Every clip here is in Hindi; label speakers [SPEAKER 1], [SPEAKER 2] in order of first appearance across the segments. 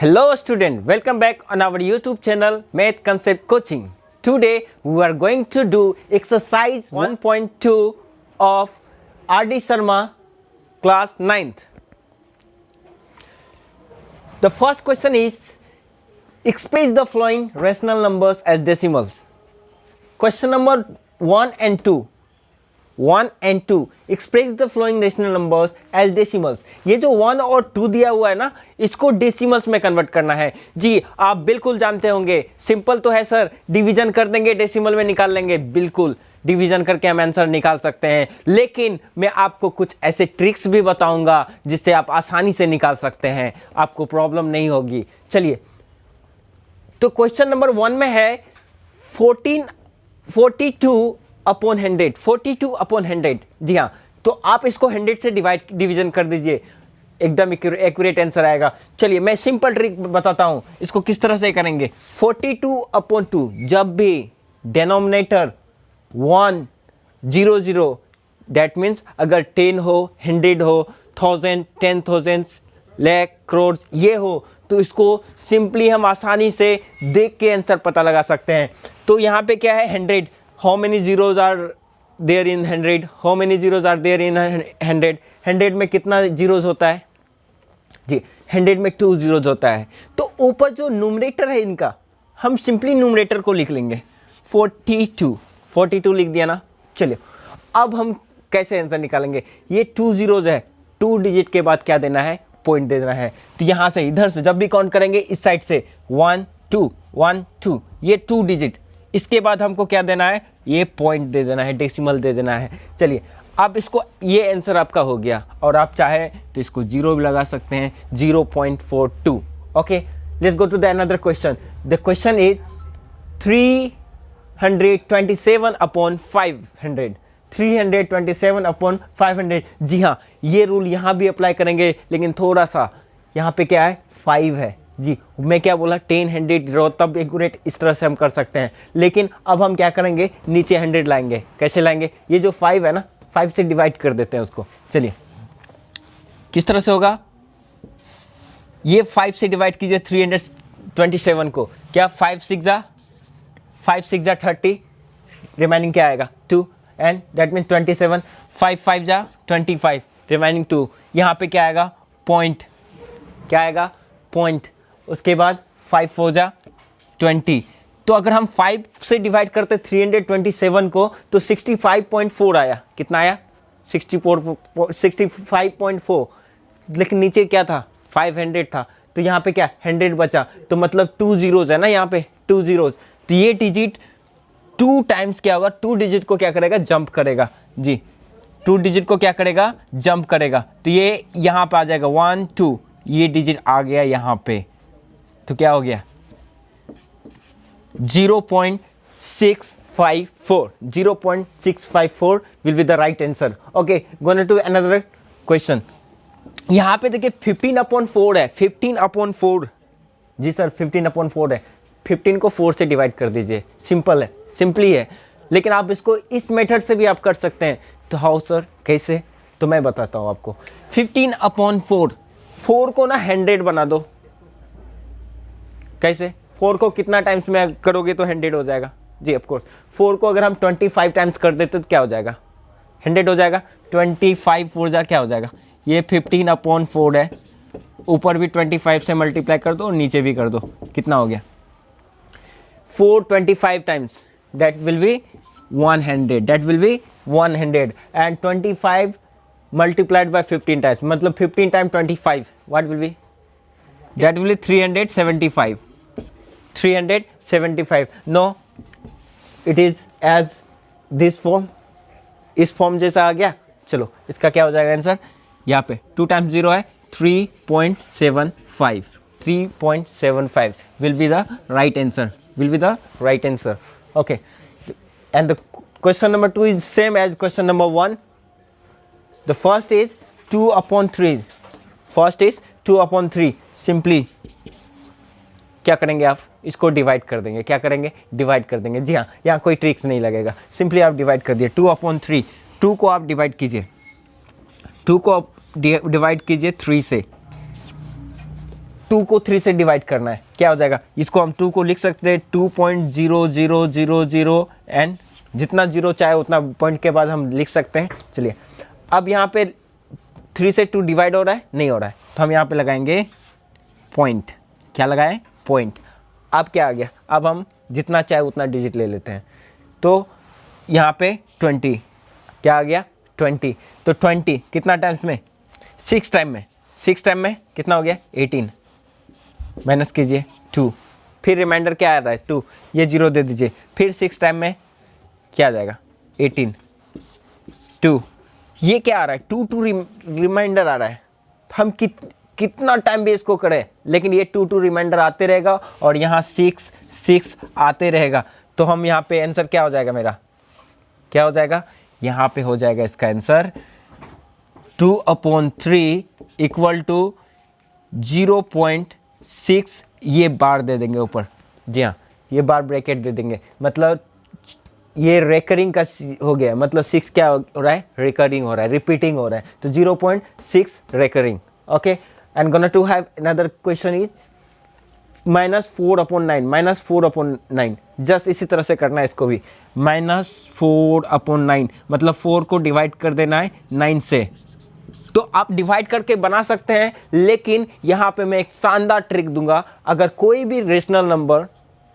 [SPEAKER 1] Hello student, welcome back on our YouTube channel Math Concept Coaching. Today we are going to do exercise 1.2 of R.D. Sharma class 9th. The first question is express the following rational numbers as decimals. Question number 1 and 2. 1 and 2 express the following rational numbers as decimals. ये जो 1 और 2 दिया हुआ है ना, इसको डेसिमल्स में कन्वर्ट करना है. जी आप बिल्कुल जानते होंगे, सिंपल तो है सर, डिवीजन कर देंगे डेसिमल में निकाल लेंगे. बिल्कुल डिवीजन करके हम आंसर निकाल सकते हैं, लेकिन मैं आपको कुछ ऐसे ट्रिक्स भी बताऊंगा जिससे आप आसानी से निकाल सकते हैं, आपको प्रॉब्लम नहीं होगी. चलिए, तो क्वेश्चन नंबर 1 में है 42 अपॉन 100. 42 अपॉन 100. जी हाँ, तो आप इसको 100 से डिवीजन कर दीजिए, एकदम एक्यूरेट आंसर आएगा. चलिए मैं सिंपल ट्रिक बताता हूं, इसको किस तरह से करेंगे. 42 अपॉन 2, जब भी डिनोमिनेटर 1 0 0, दैट मीन्स अगर 10 हो, 100 हो, 1000, 10,000, लाख, करोड़ ये हो, तो इसको सिंपली हम आसानी से देख के आंसर पता लगा सकते हैं. तो यहाँ पे क्या है, 100. How many zeros are there in 100? How many zeros are there in 100? 100 में कितना zeros होता है जी? 100 में 2 zeros होता है. तो ऊपर जो न्यूमरेटर है इनका, हम सिंपली न्यूमरेटर को लिख लेंगे 42 लिख दिया ना. चलिए अब हम कैसे आंसर निकालेंगे. ये 2 zeros है, 2 डिजिट के बाद क्या देना है, पॉइंट दे देना है. तो यहाँ से इधर से जब भी काउंट करेंगे इस साइड से 1 2, ये 2 डिजिट. इसके बाद हमको क्या देना है, ये पॉइंट दे देना है, डेसिमल दे देना है. चलिए अब इसको, ये आंसर आपका हो गया, और आप चाहे तो इसको 0 भी लगा सकते हैं, 0.42. Okay, let's go to the another question. The question is 327 upon 500. 327 upon 500. जी हाँ, ये रूल यहाँ भी अप्लाई करेंगे, लेकिन थोड़ा सा यहाँ पे क्या है, 5 है. जी मैं क्या बोला, 10 100 तब एक्यूरेट इस तरह से हम कर सकते हैं, लेकिन अब हम क्या करेंगे, नीचे 100 लाएंगे. कैसे लाएंगे, ये जो 5 है ना, 5 से डिवाइड कर देते हैं उसको. चलिए किस तरह से होगा, ये 5 से डिवाइड कीजिए 327 को. क्या 5 6 जा 30, रिमाइनिंग क्या आएगा 2, एंड दैट मीन 27. 5 5 जा 25, रिमाइनिंग 2. यहाँ पे क्या आएगा, पॉइंट. क्या आएगा, पॉइंट. उसके बाद 5 4 जा 20. तो अगर हम 5 से डिवाइड करते 327 को, तो 65.4 आया. कितना आया, 65.4. लेकिन नीचे क्या था, 500 था, तो यहाँ पे क्या 100 बचा. तो मतलब 2 zeros है ना, यहाँ पे 2 zeros. तो ये डिजिट 2 टाइम्स क्या होगा, 2 डिजिट को क्या करेगा, जंप करेगा. जी 2 डिजिट को क्या करेगा, जंप करेगा. तो ये यहाँ पे आ जाएगा 1 2, ये डिजिट आ गया यहाँ पे. तो क्या हो गया, 0.654. 0.654 will be the right answer. Okay, going to another question. यहाँ पे देखिए 15/4 है. 15/4. जी सर 15/4 है. 15 को 4 से डिवाइड कर दीजिए. सिंपल है, सिंपली है, लेकिन आप इसको इस मेथड से भी आप कर सकते हैं. तो हाउ सर, कैसे, तो मैं बताता हूँ आपको. 15/4, 4 को ना 100 बना दो. कैसे, 4 को कितना टाइम्स में करोगे तो 100 हो जाएगा. जी ऑफ कोर्स, 4 को अगर हम 25 टाइम्स कर देते तो क्या हो जाएगा, 100 हो जाएगा. 25 4 जा क्या हो जाएगा, ये 15/4 है. ऊपर भी 25 से मल्टीप्लाई कर दो और नीचे भी कर दो. कितना हो गया, 425 times, that will be 100. That will be 100. And 25 multiplied by 15 times, मतलब 15 times 25, what will be, that will be 375. 375. no, it is as this form, इस फॉर्म जैसा आ गया. चलो इसका क्या हो जाएगा आंसर, यहाँ पे 2 times 0 है, 3.75. 3.75 will be the right answer, will be the right answer. Okay, and the question number 2 is same as question number 1. The first is 2/3. First is 2/3. Simply क्या करेंगे, आप इसको डिवाइड कर देंगे. क्या करेंगे, डिवाइड कर देंगे. जी हाँ, यहाँ कोई ट्रिक्स नहीं लगेगा, सिंपली आप डिवाइड कर दिए. 2/3. 2 को आप डिवाइड कीजिए, 2 को आप डिवाइड कीजिए 3 से. 2 को 3 से डिवाइड करना है, क्या हो जाएगा? इसको हम 2 को लिख सकते हैं 2.0000 एंड जितना जीरो चाहे उतना पॉइंट के बाद हम लिख सकते हैं। चलिए अब यहाँ पे 3 से 2 डिवाइड हो रहा है, नहीं हो रहा है, तो हम यहाँ पे लगाएंगे पॉइंट। क्या लगाएं? पॉइंट। अब क्या आ गया? अब हम जितना चाहे उतना डिजिट ले लेते हैं। तो यहाँ पे 20, क्या आ गया? 20। तो 20 कितना टाइम्स में? 6 टाइम में। 6 टाइम में कितना हो गया? 18। माइनस कीजिए 2, फिर रिमाइंडर क्या आ रहा है? 2, ये 0 दे दीजिए, फिर 6 टाइम में क्या आ जाएगा? 18, 2, ये क्या आ रहा है? 2 रिमाइंडर आ रहा है। हम कितना टाइम भी इसको करें, लेकिन ये 2 रिमाइंडर आते रहेगा और यहाँ 6 आते रहेगा। तो हम यहाँ पे आंसर क्या हो जाएगा मेरा? क्या हो जाएगा? यहाँ पे हो जाएगा इसका आंसर 2/3 इक्वल टू 0.6, ये बार दे देंगे ऊपर। जी हाँ, ये बार ब्रैकेट दे देंगे, मतलब ये रेकरिंग का हो गया, मतलब 6 क्या हो रहा है? रिकरिंग हो रहा है, रिपीटिंग हो रहा है। तो 0.6 recurring. Okay, and gonna to have another question is -4/9, -4/9। Just इसी तरह से करना है इसको भी। -4/9 मतलब 4 को डिवाइड कर देना है 9 से। तो आप डिवाइड करके बना सकते हैं, लेकिन यहाँ पे मैं एक शानदार ट्रिक दूंगा। अगर कोई भी रेशनल नंबर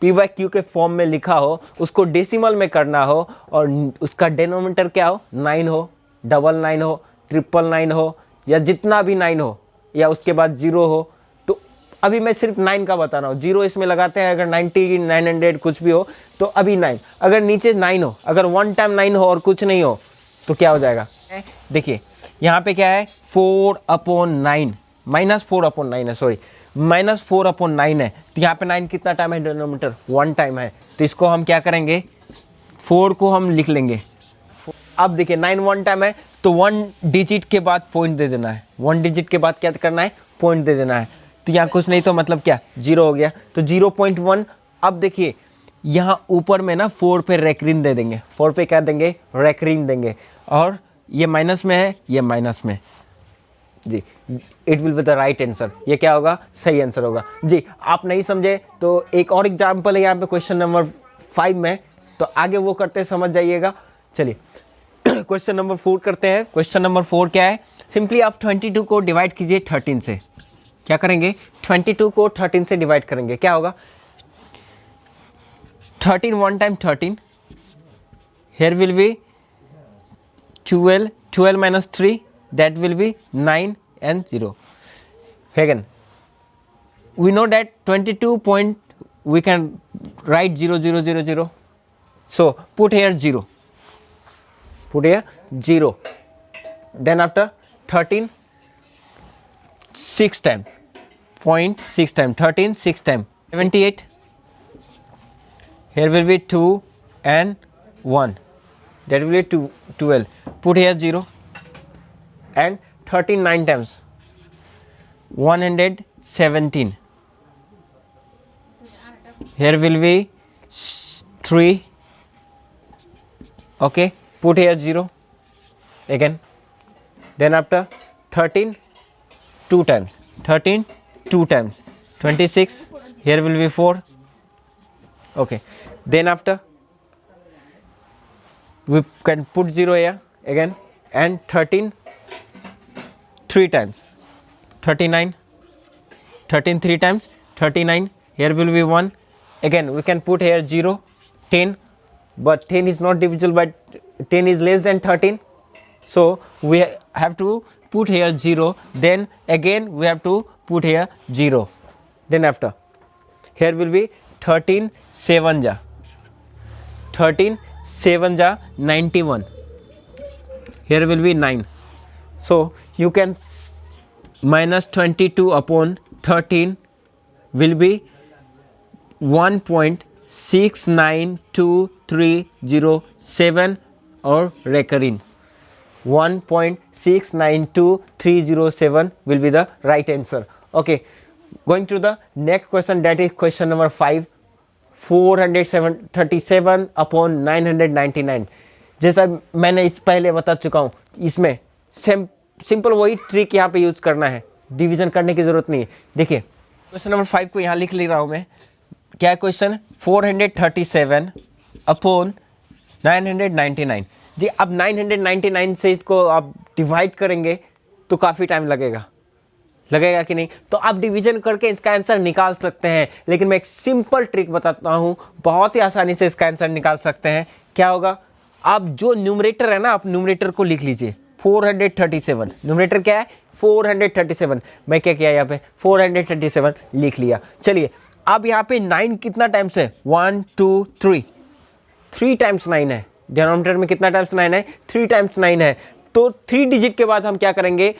[SPEAKER 1] PYQ के फॉर्म में लिखा हो, उसको डेसिमल में करना हो और उसका डिनोमिनेटर क्या हो? 9 हो, 99 हो, 999 हो, या जितना भी 9 हो, या उसके बाद 0 हो। तो अभी मैं सिर्फ 9 का बता रहा हूँ, 0 इसमें लगाते हैं। अगर 90, 900 कुछ भी हो तो अभी 9। अगर नीचे 9 हो, अगर 1 टाइम 9 हो और कुछ नहीं हो तो क्या हो जाएगा? देखिए यहाँ पे क्या है? 4/9, -4/9 है, सॉरी, -4/9 है। तो यहाँ पे 9 कितना टाइम है? डिनोमिनेटर 1 टाइम है। तो इसको हम क्या करेंगे? 4 को हम लिख लेंगे। अब देखिए 9 1 टाइम है, तो 1 डिजिट के बाद पॉइंट दे देना है। 1 डिजिट के बाद क्या करना है? पॉइंट दे देना है। तो यहाँ कुछ नहीं तो मतलब क्या? 0 हो गया। तो 0.1। अब देखिए यहाँ ऊपर में ना 4 पे रेकरिंग दे देंगे। 4 पे क्या देंगे? रेकरिंग देंगे। और ये माइनस में है, ये माइनस में जी, it will be the right answer. ये क्या होगा? सही आंसर होगा जी। आप नहीं समझे तो एक और एग्जाम्पल है यहाँ पे क्वेश्चन नंबर 5 में, तो आगे वो करते समझ जाइएगा। चलिए क्वेश्चन नंबर 4 करते हैं। क्वेश्चन नंबर 4 क्या है? सिंपली आप 22 को डिवाइड कीजिए 13 से। क्या करेंगे? 22 को 13 से डिवाइड करेंगे, क्या होगा? 13 1 time 13, here will be 12 minus 3, that will be 9 and 0. Again, we know that 22 point we can write 0 0 0 0. So put here 0. Put here 0. Then after 13, 6 time, 0.6 time, 13 6 time, 78. Here will be 2 and 1. That will be 12. Put here 0 and 39 times 117. Here will be 3. Okay, put here 0 again. Then after 13 2 times, 13 2 times, 26. Here will be 4. Okay, then after we can put 0 here again, and 13 3 times, 39, 13 3 times, 39. Here will be 1. Again we can put here 0, 10, but 10 is not divisible by 10 is less than 13, so we have to put here 0. Then again we have to put here 0. Then after here will be 13 7 ja 91. Here will be 9. So you can -22/13 will be 1.692307 or recurring. 1.692307 will be the right answer. Okay, going to the next question, that is question number 5. 437/999। जैसा मैंने इस पहले बता चुका हूँ, इसमें सिंपल वही ट्रिक यहाँ पे यूज करना है, डिवीजन करने की जरूरत नहीं है। देखिए क्वेश्चन नंबर 5 को यहाँ लिख ले रहा हूँ मैं। क्या है क्वेश्चन? 437 अपॉन 999। जी, अब 999 से इसको आप डिवाइड करेंगे तो काफ़ी टाइम लगेगा कि नहीं? तो आप डिवीजन करके इसका आंसर निकाल सकते हैं, लेकिन मैं एक सिंपल ट्रिक बताता हूँ, बहुत ही आसानी से इसका आंसर निकाल सकते हैं। क्या होगा? आप जो न्यूमरेटर है ना, आप न्यूमरेटर को लिख लीजिए 437। न्यूमरेटर क्या है? 437। मैं क्या किया यहाँ पे? 437 लिख लिया। चलिए, अब यहाँ पे 9 कितना टाइम्स है? 1 2 3 3 टाइम्स 9 है। डिनोमिनेटर में कितना टाइम्स 9 है? 3 टाइम्स 9 है। तो 3 डिजिट के बाद हम क्या करेंगे?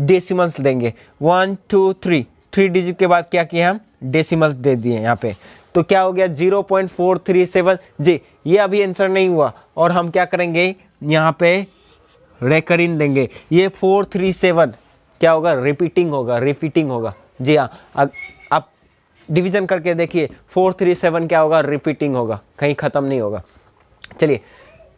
[SPEAKER 1] डेसिमल्स देंगे। 1 2 3 3 डिजिट के बाद क्या किया? हम डेसिमल्स दे दिए यहाँ पे। तो क्या हो गया? 0.437। जी, ये अभी आंसर नहीं हुआ, और हम क्या करेंगे? यहाँ पे रेकरिंग देंगे। ये 437 क्या होगा? रिपीटिंग होगा। जी हाँ, आप डिवीजन करके देखिए, 437 क्या होगा? रिपीटिंग होगा, कहीं ख़त्म नहीं होगा। चलिए,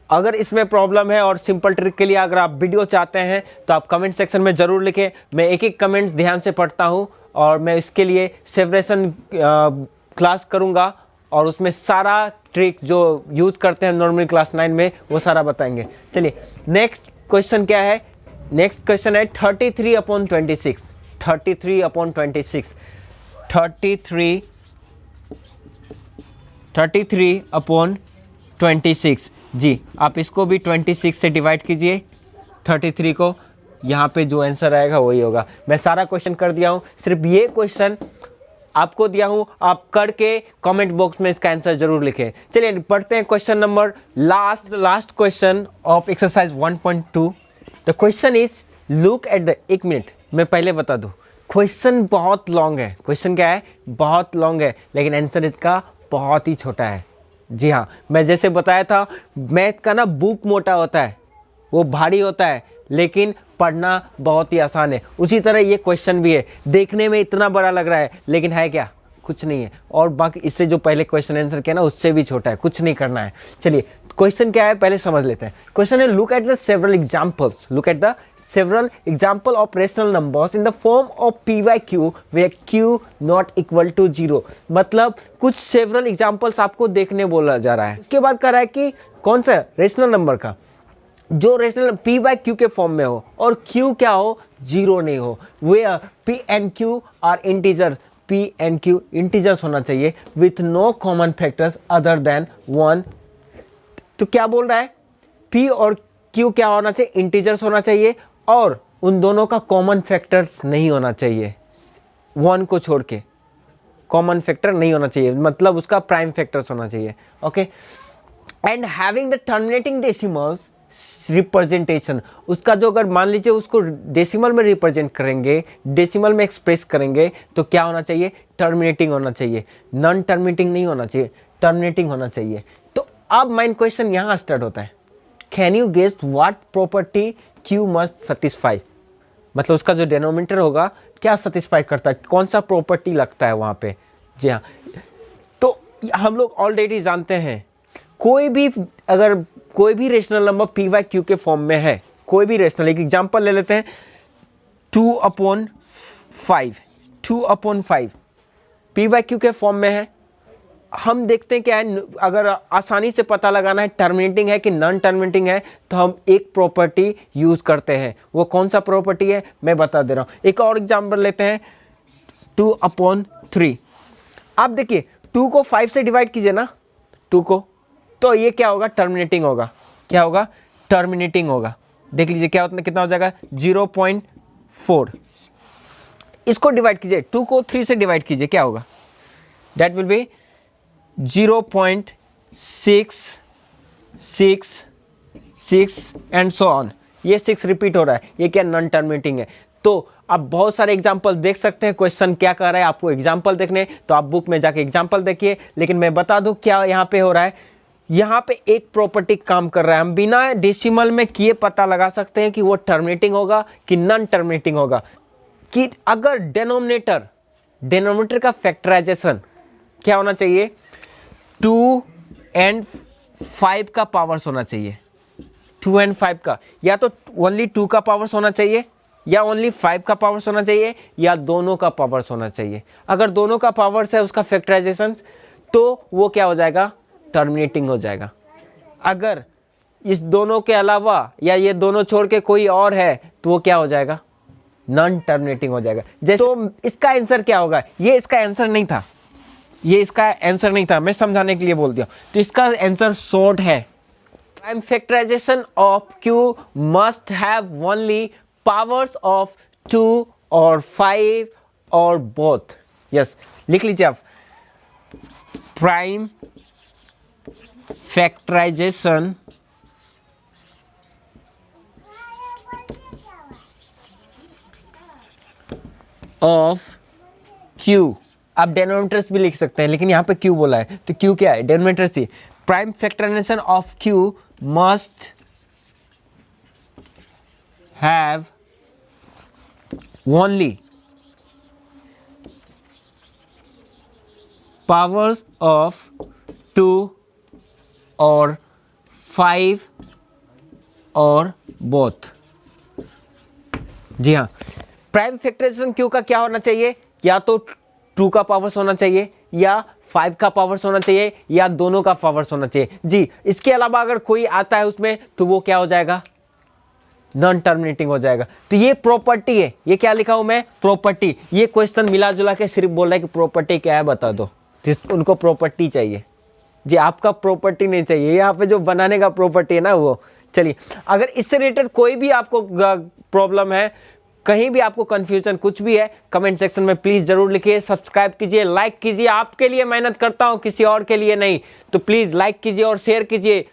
[SPEAKER 1] अगर इसमें प्रॉब्लम है और सिंपल ट्रिक के लिए अगर आप वीडियो चाहते हैं तो आप कमेंट सेक्शन में ज़रूर लिखें। मैं एक एक कमेंट्स ध्यान से पढ़ता हूं, और मैं इसके लिए सेवरेशन क्लास करूंगा, और उसमें सारा ट्रिक जो यूज़ करते हैं नॉर्मल क्लास 9 में वो सारा बताएंगे। चलिए, नेक्स्ट क्वेश्चन क्या है? नेक्स्ट क्वेश्चन है 33/26। 33/26 33/26। जी, आप इसको भी 26 से डिवाइड कीजिए 33 को। यहाँ पे जो आंसर आएगा वही होगा। मैं सारा क्वेश्चन कर दिया हूँ, सिर्फ ये क्वेश्चन आपको दिया हूँ, आप करके कमेंट बॉक्स में इसका आंसर जरूर लिखें। चलिए पढ़ते हैं question number last question of exercise 1.2। The question is look at the, एक मिनट मैं पहले बता दूँ, क्वेश्चन बहुत लॉन्ग है। क्वेश्चन क्या है? बहुत लॉन्ग है, लेकिन आंसर इसका बहुत ही छोटा है। जी हाँ, मैं जैसे बताया था, मैथ का ना बुक मोटा होता है, वो भारी होता है, लेकिन पढ़ना बहुत ही आसान है। उसी तरह ये क्वेश्चन भी है, देखने में इतना बड़ा लग रहा है, लेकिन है क्या? कुछ नहीं है। और बाकी इससे जो पहले क्वेश्चन आंसर किया ना, उससे भी छोटा है, कुछ नहीं करना है। चलिए, क्वेश्चन क्या है पहले समझ लेते हैं। क्वेश्चन है look at the several examples of rational numbers in the form of P by Q where Q not equal to 0। मतलब कुछ सेवरल एग्जांपल्स आपको देखने बोला जा रहा है। उसके बाद कह रहा है कि कौन सा? रेशनल नंबर का, जो रेशनल पी वाई क्यू के फॉर्म में हो और क्यू क्या हो? 0 नहीं हो। Where P and Q are integers, P and Q integers होना चाहिए with no common factors other than 1। तो क्या बोल रहा है? P और Q क्या होना चाहिए? इंटीजर्स होना चाहिए, और उन दोनों का कॉमन फैक्टर नहीं होना चाहिए। 1 को छोड़ के कॉमन फैक्टर नहीं होना चाहिए, मतलब उसका प्राइम फैक्टर्स होना चाहिए। Okay, and having the terminating decimals representation, उसका जो अगर मान लीजिए उसको डेसिमल में रिप्रेजेंट करेंगे, डेसिमल में एक्सप्रेस करेंगे, तो क्या होना चाहिए? टर्मिनेटिंग होना चाहिए, नॉन टर्मिनेटिंग नहीं होना चाहिए, टर्मिनेटिंग होना चाहिए। तो अब मेन क्वेश्चन यहाँ स्टार्ट होता है, can you guess what property Q must satisfy? मतलब उसका जो डिनोमिनेटर होगा क्या सेटिस्फाई करता है, कौन सा प्रॉपर्टी लगता है वहाँ पे? जी हाँ, तो हम लोग ऑलरेडी जानते हैं, अगर कोई भी rational number P by Q के फॉर्म में है, कोई भी रेशनल, एक एग्जांपल ले लेते हैं 2/5 पी वाई क्यू के फॉर्म में है। हम देखते हैं क्या है, अगर आसानी से पता लगाना है टर्मिनेटिंग है कि नॉन टर्मिनेटिंग है, तो हम एक प्रॉपर्टी यूज करते हैं। वो कौन सा प्रॉपर्टी है मैं बता दे रहा हूँ। एक और एग्जांपल लेते हैं 2/3। आप देखिए 2 को 5 से डिवाइड कीजिए ना, 2 को, तो ये क्या होगा? टर्मिनेटिंग होगा। क्या होगा? टर्मिनेटिंग होगा। देख लीजिए क्या होता है, कितना हो जाएगा? 0.4। इसको डिवाइड कीजिए, 2 को 3 से डिवाइड कीजिए, क्या होगा? That will be 0.666 and so on. ये 6 रिपीट हो रहा है, ये क्या? नॉन टर्मिनेटिंग है। तो आप बहुत सारे एग्जाम्पल देख सकते हैं, क्वेश्चन क्या कर रहा है, आपको एग्जाम्पल देखने तो आप बुक में जाके एग्जाम्पल देखिए। लेकिन मैं बता दूं क्या यहाँ पे हो रहा है, यहाँ पे एक प्रॉपर्टी काम कर रहा है। हम बिना डेसिमल में किए पता लगा सकते हैं कि वो टर्मिनेटिंग होगा कि नॉन टर्मिनेटिंग होगा। कि अगर डिनोमिनेटर का फैक्टराइजेशन क्या होना चाहिए? 2 and 5 का पावर्स होना चाहिए, 2 and 5 का, या तो ओनली 2 का पावर्स होना चाहिए, या ओनली 5 का पावर्स होना चाहिए या दोनों का पावर्स होना चाहिए। अगर दोनों का पावर्स है उसका फैक्टराइजेशन, तो वो क्या हो जाएगा, टर्मिनेटिंग हो जाएगा। अगर इस दोनों के अलावा या ये दोनों छोड़ के कोई और है तो वो क्या हो जाएगा, नॉन टर्मिनेटिंग हो जाएगा। जैसे तो इसका आंसर क्या होगा, ये इसका आंसर नहीं था, ये इसका आंसर नहीं था, मैं समझाने के लिए बोल दिया। तो इसका आंसर शॉर्ट है, prime factorization of Q must have only powers of 2 और 5 और बोथ। यस, लिख लीजिए आप, प्राइम फैक्टराइजेशन ऑफ Q, आप डेनोमिनेटर्स भी लिख सकते हैं लेकिन यहां पे Q बोला है तो Q क्या है, डेनोमिनेटर से। Prime factorization of Q must have only powers of 2 और 5 और बोथ। जी हाँ, प्राइम फैक्टराइजेशन Q का क्या होना चाहिए, या तो 2 का पावर्स होना चाहिए या 5 का पावर्स होना चाहिए या दोनों का पावर्स होना चाहिए। जी, इसके अलावा अगर कोई आता है उसमें तो वो क्या हो जाएगा, नॉन टर्मिनेटिंग हो जाएगा। तो ये प्रॉपर्टी है, ये क्या लिखा हूं मैं, प्रॉपर्टी। ये क्वेश्चन मिला जुला के सिर्फ बोल रहा है कि प्रॉपर्टी क्या है बता दो, तो उनको प्रॉपर्टी चाहिए जी, आपका प्रॉपर्टी नहीं चाहिए। यहाँ पे जो बनाने का प्रॉपर्टी है ना वो। चलिए, अगर इससे रिलेटेड कोई भी आपको प्रॉब्लम है, कहीं भी आपको कंफ्यूजन कुछ भी है, कमेंट सेक्शन में प्लीज जरूर लिखिए। सब्सक्राइब कीजिए, लाइक कीजिए, आपके लिए मेहनत करता हूं, किसी और के लिए नहीं। तो प्लीज लाइक कीजिए और शेयर कीजिए